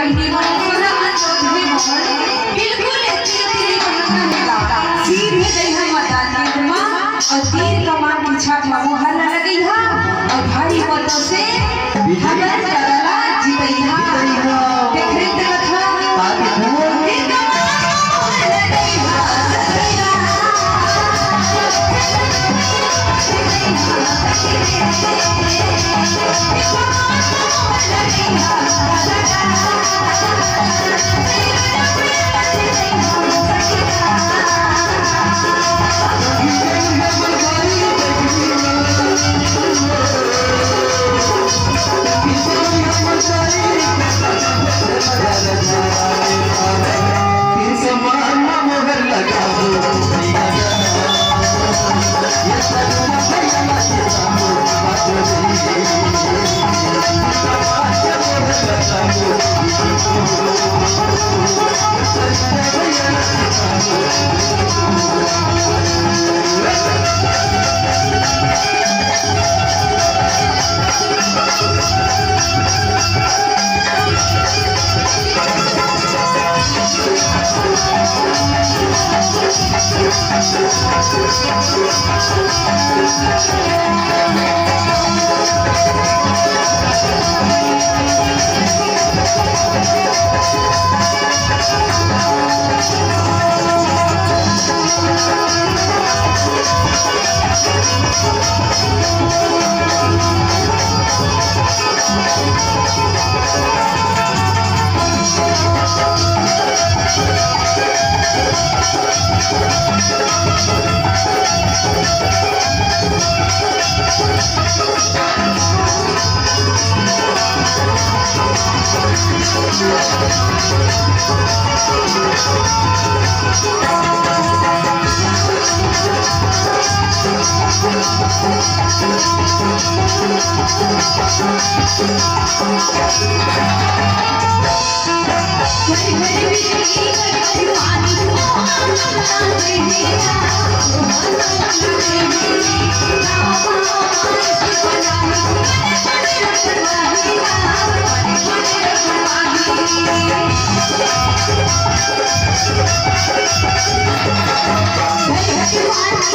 भाई ने सुना तुम्हें मोहन बिल्कुल तेरे कहना है सीधे गई हम मैदान में मां और तीर कमान की छाप मोहर न लगी हा और भाई बोलो से खबर करला जीतई हा देख रे कथा आगे तीर कमान लगी हा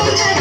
Hey,